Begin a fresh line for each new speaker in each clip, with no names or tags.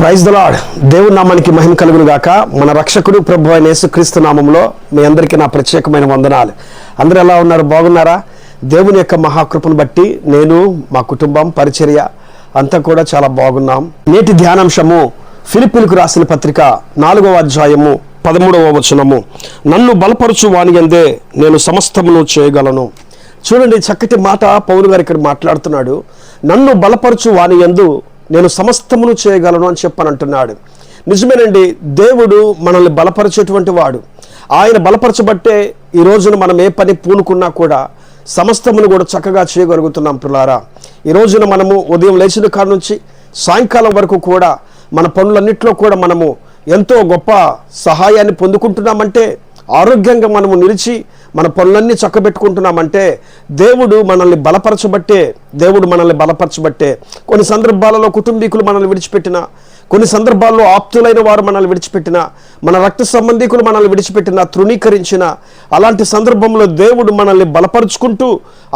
Praise the lord. దేవుని నామానికి మహిమ కలుగును గాక. మన రక్షకుడు ప్రభు అయిన యేసుక్రీస్తు నామములో మీ అందరికీ నా ప్రత్యేకమైన వందనాలు. అందరూ ఎలా ఉన్నారు? బాగున్నారా? దేవుని యొక్క మహాకృపను బట్టి నేను, మా కుటుంబం, పరిచర్య అంతా కూడా చాలా బాగున్నాం. నేటి ధ్యానాంశము ఫిలిప్పీలకు రాసిన పత్రిక 4వ అధ్యాయము 13వ వచనము. నన్ను బలపరచు వాని యందే నేను సమస్తమును చేయగలను. చూడండి, చక్కటి మాట పౌలు గారు ఇక్కడ మాట్లాడుతున్నాడు. నన్ను బలపరచు వాని యందు నేను సమస్తమును చేయగలను అని చెప్పనంటున్నాడు. నిజమేనండి, దేవుడు మనల్ని బలపరిచేటువంటి వాడు. ఆయన బలపరచబట్టే ఈ రోజున మనం ఏ పని పూనుకున్నా కూడా సమస్తమును కూడా చక్కగా చేయగలుగుతున్నాం. పిల్లారా, ఈ రోజున మనము ఉదయం లేచిన కాడ నుంచి సాయంకాలం వరకు కూడా మన పనులన్నింటిలో కూడా మనము ఎంతో గొప్ప సహాయాన్ని పొందుకుంటున్నామంటే, ఆరోగ్యంగా మనము నిలిచి మన పనులన్నీ చక్కబెట్టుకుంటున్నామంటే దేవుడు మనల్ని బలపరచబట్టే. కొన్ని సందర్భాలలో కుటుంబీకులు మనల్ని విడిచిపెట్టిన, కొన్ని సందర్భాల్లో ఆప్తులైన వారు మనల్ని విడిచిపెట్టిన, మన రక్త సంబంధికులు మనల్ని విడిచిపెట్టిన, తృణీకరించిన అలాంటి సందర్భంలో దేవుడు మనల్ని బలపరుచుకుంటూ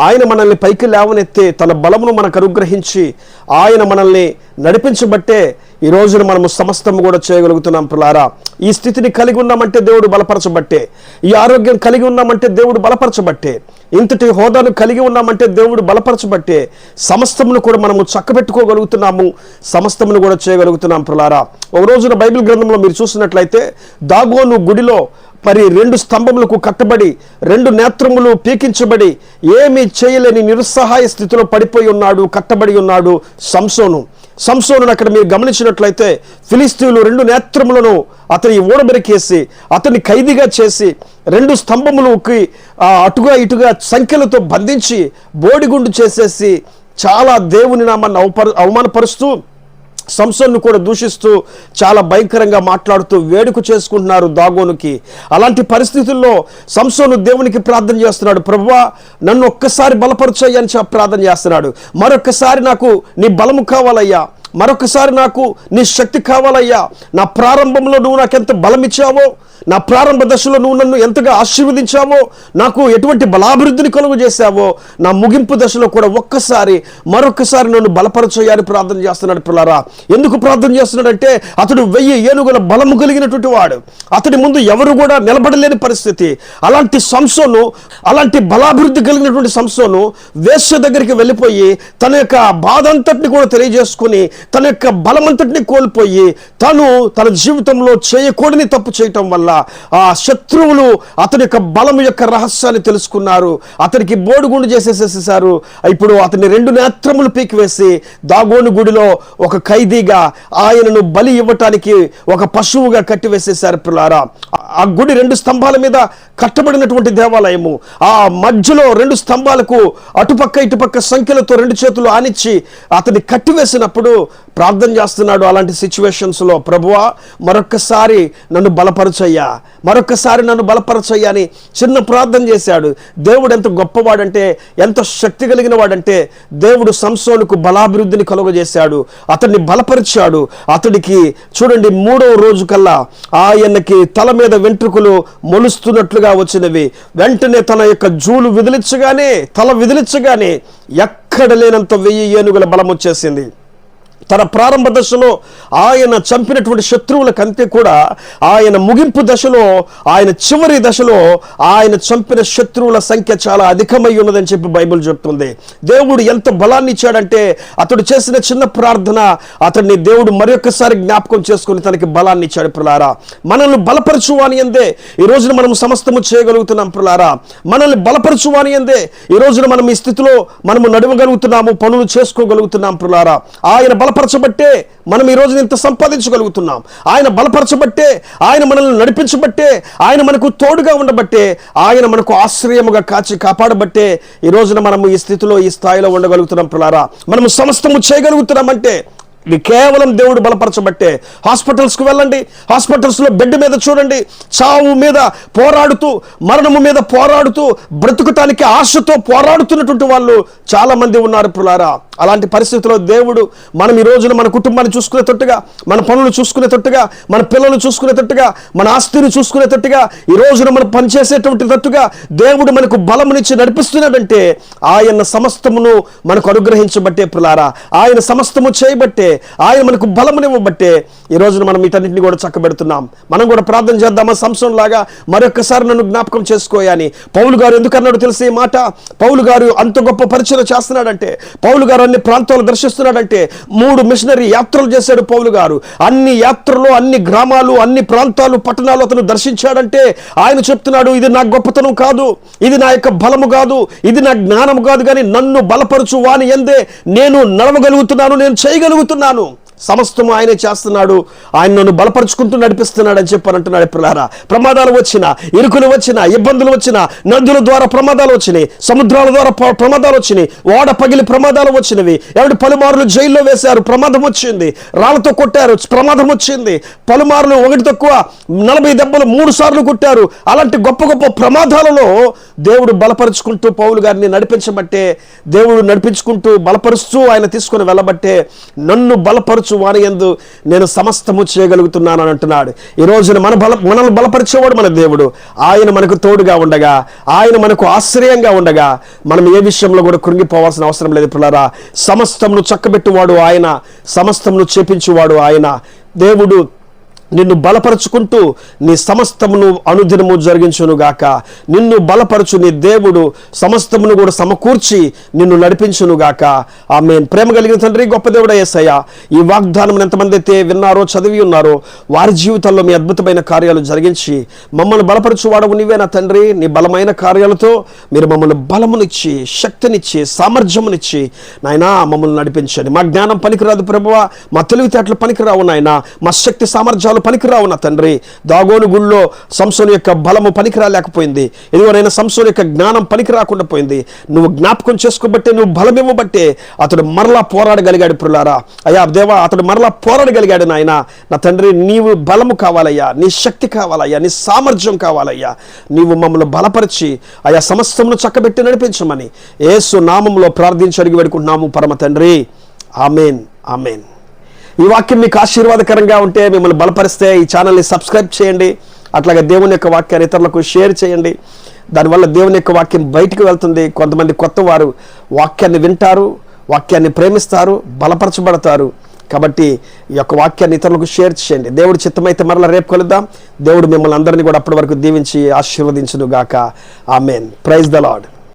ఆయన మనల్ని పైకి లేవనెత్తే తన బలమును మనకు అనుగ్రహించి ఆయన మనల్ని నడిపించబట్టే ఈ రోజున మనము సమస్తము కూడా చేయగలుగుతున్నాం. పిల్లారా, ఈ స్థితిని కలిగి ఉన్నామంటే దేవుడు బలపరచబట్టే, ఈ ఆరోగ్యం కలిగి ఉన్నామంటే దేవుడు బలపరచబట్టే, ఇంతటి హోదాను కలిగి ఉన్నామంటే దేవుడు బలపరచబట్టే సమస్తమును కూడా మనము చక్కబెట్టుకోగలుగుతున్నాము, సమస్తమును కూడా చేయగలుగుతున్నాం. పిల్లారా, ఒక రోజున బైబిల్ గ్రంథంలో మీరు చూసినట్లయితే దాగోను గుడిలో మరి 2 స్తంభములకు కట్టబడి 2 నేత్రములు పీకించబడి ఏమీ చేయలేని నిరుత్సాహాయ స్థితిలో పడిపోయి ఉన్నాడు, కట్టబడి ఉన్నాడు సంసోను. అక్కడ మీరు గమనించినట్లయితే ఫిలిస్తీయులు 2 నేత్రములను అతని ఊడబెరికేసి అతన్ని ఖైదీగా చేసి 2 స్తంభములకి అటుగా ఇటుగా సంఖ్యలతో బంధించి బోడిగుండు చేసేసి చాలా దేవుని నామాన్ని అవమానపరుస్తూ సంసోన్ను కూడా దూషిస్తూ చాలా భయంకరంగా మాట్లాడుతూ వేడుక చేసుకుంటున్నారు దాగోనుకి. అలాంటి పరిస్థితుల్లో సంసోను దేవునికి ప్రార్థన చేస్తున్నాడు. ప్రభువా, నన్ను ఒక్కసారి బలపరచయ్యా అని ప్రార్థన చేస్తున్నాడు. మరొక్కసారి నాకు నీ బలము కావాలయ్యా, మరొకసారి నాకు నీ శక్తి కావాలయ్యా. నా ప్రారంభంలో నువ్వు నాకు ఎంత బలం ఇచ్చావో, నా ప్రారంభ దశలో నువ్వు నన్ను ఎంతగా ఆశీర్వదించావో, నాకు ఎటువంటి బలాభివృద్ధిని కలుగు చేశావో, నా ముగింపు దశలో కూడా మరొకసారి నన్ను బలపరచయ్యని ప్రార్థన చేస్తున్నాడు. పిల్లారా, ఎందుకు ప్రార్థన చేస్తున్నాడంటే అతడు 1000 ఏనుగుల బలము కలిగినటువంటి వాడు. అతడి ముందు ఎవరు కూడా నిలబడలేని పరిస్థితి. అలాంటి సంసోను, అలాంటి బలాభివృద్ధి కలిగినటువంటి సంసోను వేశ్య దగ్గరికి వెళ్ళిపోయి తన యొక్క బాధ అంతటిని కూడా తెలియజేసుకుని తన యొక్క బలమంతటిని కోల్పోయి తన జీవితంలో చేయకూడని తప్పు చేయటం వల్ల ఆ శత్రువులు అతని యొక్క బలం యొక్క రహస్యాన్ని తెలుసుకున్నారు. అతనికి బోడిగుండు చేసేసేసారు. ఇప్పుడు అతని 2 నేత్రములు పీకివేసి దాగోను గుడిలో ఒక ఖైదీగా ఆయనను బలి ఇవ్వటానికి ఒక పశువుగా కట్టివేసేసారు. పిల్లారా, ఆ గుడి 2 స్తంభాల మీద కట్టబడినటువంటి దేవాలయము. ఆ మధ్యలో 2 స్తంభాలకు అటుపక్క ఇటుపక్క సంఖ్యలతో 2 చేతులు ఆనిచ్చి అతన్ని కట్టివేసినప్పుడు ప్రార్థన చేస్తున్నాడు. అలాంటి సిచ్యువేషన్స్లో ప్రభువా, మరొక్కసారి నన్ను బలపరచయ్యా అని చిన్న ప్రార్థన చేశాడు. దేవుడు ఎంత గొప్పవాడంటే, ఎంత శక్తి కలిగిన వాడంటే, దేవుడు సంసోనుకు బలాభివృద్ధిని కలుగజేశాడు, అతన్ని బలపరిచాడు. అతడికి చూడండి, 3వ రోజు కల్లా ఆయనకి తల మీద వెంట్రుకలు మొలుస్తున్నట్లుగా వచ్చినవి. వెంటనే తన యొక్క జూలు తల విదిలించగానే ఎక్కడ లేనంత 1000 ఏనుగుల బలం వచ్చేసింది. తన ప్రారంభ దశలో ఆయన చంపినటువంటి శత్రువులకంటే కూడా ఆయన ముగింపు దశలో, ఆయన చివరి దశలో ఆయన చంపిన శత్రువుల సంఖ్య చాలా అధికమై ఉన్నదని చెప్పి బైబిల్ చెప్తుంది. దేవుడు ఎంత బలాన్ని ఇచ్చాడంటే అతడు చేసిన చిన్న ప్రార్థన అతడిని దేవుడు మరొకసారి జ్ఞాపకం చేసుకుని తనకి బలాన్ని ఇచ్చాడు. పిల్లారా, మనల్ని బలపరచువాని అందే ఈ రోజున మనం సమస్తము చేయగలుగుతున్నాం. పిల్లారా, మనల్ని బలపరచువాని అందే ఈ రోజున మనం ఈ స్థితిలో మనము నడవగలుగుతున్నాము, పనులు చేసుకోగలుగుతున్నాం. పిల్లారా, ఆయన బలపరచబట్టే మనం ఈ రోజు ఇంత సంపాదించగలుగుతున్నాం. ఆయన బలపరచబట్టే, ఆయన మనల్ని నడిపించబట్టే, ఆయన మనకు తోడుగా ఉండబట్టే, ఆయన మనకు ఆశ్రయముగా కాపాడబట్టే ఈ రోజున మనము ఈ స్థితిలో, ఈ స్థాయిలో ఉండగలుగుతున్నాం. పిల్లారా, మనము సమస్తము చేయగలుగుతున్నామంటే ఇది కేవలం దేవుడు బలపరచబట్టే. హాస్పిటల్స్కు వెళ్ళండి, హాస్పిటల్స్లో బెడ్ మీద చూడండి, చావు మీద పోరాడుతూ, మరణము మీద పోరాడుతూ, బ్రతుకుతానికి ఆశతో పోరాడుతున్నటువంటి వాళ్ళు చాలా మంది ఉన్నారు. పిల్లారా, అలాంటి పరిస్థితుల్లో దేవుడు మనం ఈ రోజున మన కుటుంబాన్ని చూసుకునేటట్టుగా, మన పనులు చూసుకునేటట్టుగా, మన పిల్లలు చూసుకునేటట్టుగా, మన ఆస్తిని చూసుకునేటట్టుగా, ఈ రోజున మనం పనిచేసేటువంటి తట్టుగా దేవుడు మనకు బలమునిచ్చి నడిపిస్తున్నాడంటే ఆయన సమస్తమును మనకు అనుగ్రహించబట్టే ప్రియులారా, ఆయన సమస్తము చేయబట్టే, ఆయన మనకు బలమునివ్వబట్టే ఈ రోజున మనం వీటన్నింటినీ కూడా చక్కబెడుతున్నాం. మనం కూడా ప్రార్థన చేద్దామా? సంసోను లాగా మరొకసారి నన్ను జ్ఞాపకం చేసుకోయని పౌలు గారు ఎందుకన్నాడు తెలిసే ఈ మాట. పౌలు గారు అంత గొప్ప పరిచయం చేస్తున్నాడంటే, పౌలు గారు అన్ని ప్రాంతాలు దర్శిస్తున్నాడంటే, 3 మిషనరీ యాత్రలు చేశాడు పౌలు గారు. అన్ని యాత్రలు, అన్ని గ్రామాలు, అన్ని ప్రాంతాలు, పట్టణాలు అతను దర్శించాడంటే ఆయన చెప్తున్నాడు, ఇది నా గొప్పతనం కాదు, ఇది నా యొక్క బలము కాదు, ఇది నా జ్ఞానము కాదు, కానీ నన్ను బలపరచు వాని యందే నేను నడవగలుగుతున్నాను, నేను చేయగలుగుతున్నాను. సమస్తము ఆయనే చేస్తున్నాడు, ఆయన నన్ను బలపరుచుకుంటూ నడిపిస్తున్నాడు అని చెప్పారంటున్నాడు. పిల్లారా, ప్రమాదాలు వచ్చినా, ఇరుకులు వచ్చినా, ఇబ్బందులు వచ్చినా, నదుల ద్వారా ప్రమాదాలు వచ్చినాయి, సముద్రాల ద్వారా ప్రమాదాలు వచ్చినాయి, ఓడ పగిలి ప్రమాదాలు వచ్చినవి, ఎవరి పలుమార్లు జైల్లో వేశారు, ప్రమాదం వచ్చింది, రాళ్లతో కొట్టారు, ప్రమాదం వచ్చింది, పలుమార్లు 1 తక్కువ 40 దెబ్బలు 3 సార్లు కొట్టారు. అలాంటి గొప్ప గొప్ప ప్రమాదాలలో దేవుడు బలపరుచుకుంటూ పౌలు గారిని నడిపించబట్టే, దేవుడు నడిపించుకుంటూ బలపరుస్తూ ఆయన తీసుకుని వెళ్ళబట్టే నన్ను బలపరుచు వాని యందు నేను సమస్తము చేయగలుగుతున్నాను అని అంటున్నాడు. ఈ రోజున మనల్ని బలపరిచేవాడు మన దేవుడు. ఆయన మనకు తోడుగా ఉండగా, ఆయన మనకు ఆశ్రయంగా ఉండగా మనం ఏ విషయంలో కూడా కృంగిపోవాల్సిన అవసరం లేదు పిల్లరా. సమస్తమును చక్కబెట్టువాడు ఆయన, సమస్తమును చేపించువాడు ఆయన. దేవుడు నిన్ను బలపరుచుకుంటూ నీ సమస్తమును అనుదినము జరిగించునుగాక. నిన్ను బలపరచు నీ దేవుడు సమస్తమును కూడా సమకూర్చి నిన్ను నడిపించునుగాక. ఆమేన్. ప్రేమ కలిగిన తండ్రి, గొప్ప దేవుడ యేసయ్య, ఈ వాగ్దానం ఎంతమంది అయితే విన్నారో, చదివి ఉన్నారో, వారి జీవితాల్లో మీ అద్భుతమైన కార్యాలు జరిగించి మమ్మల్ని బలపరచువాడవు నీవే నా తండ్రి. నీ బలమైన కార్యాలతో మీరు మమ్మల్ని బలమునిచ్చి, శక్తినిచ్చి, సామర్థ్యమునిచ్చి నాయనా మమ్మల్ని నడిపించండి. మా జ్ఞానం పనికిరాదు ప్రభువా, మా తెలివితేటలు పనికిరావు నాయనా, మా శక్తి సామర్థ్యాలు పనికిరావు నా తండ్రి. దాగోను గుళ్ళో సంసోను యొక్క బలము పనికిరాలేకపోయింది, ఎదుగునైనా సంసోను యొక్క జ్ఞానం పనికిరాకుండా పోయింది. నువ్వు జ్ఞాపకం చేసుకోబట్టే, నువ్వు బలం ఇవ్వబట్టే అతడు మరలా పోరాడగలిగాడు ప్రియులారా. అయ్యా దేవా, అతడు మరలా పోరాడగలిగాడు నాయన. నా తండ్రి, నీవు బలము కావాలయ్యా, నీ శక్తి కావాలయ్యా, నీ సామర్థ్యం కావాలయ్యా. నీవు మమ్మల్ని బలపరిచి అయా సమస్తమును చక్కబెట్టి నడిపించమని యేసు నామములో ప్రార్థించి అడిగి వేడుకుంటున్నాము పరమ తండ్రి. ఆమేన్, ఆమేన్. ఈ వాక్యం మీకు ఆశీర్వాదకరంగా ఉంటే, మిమ్మల్ని బలపరిస్తే ఈ ఛానల్ని సబ్స్క్రైబ్ చేయండి. అట్లాగే దేవుని యొక్క వాక్యాన్ని ఇతరులకు షేర్ చేయండి. దానివల్ల దేవుని యొక్క వాక్యం బయటికి వెళ్తుంది. కొంతమంది కొత్త వారు వాక్యాన్ని వింటారు, వాక్యాన్ని ప్రేమిస్తారు, బలపరచబడతారు. కాబట్టి ఈ యొక్క వాక్యాన్ని ఇతరులకు షేర్ చేయండి. దేవుడి చిత్తమైతే మరలా రేపు కలుద్దాం. దేవుడు మిమ్మల్ని అందరినీ కూడా అప్పటి వరకు దీవించి ఆశీర్వదించును గాక. ఆమేన్. Praise the lord.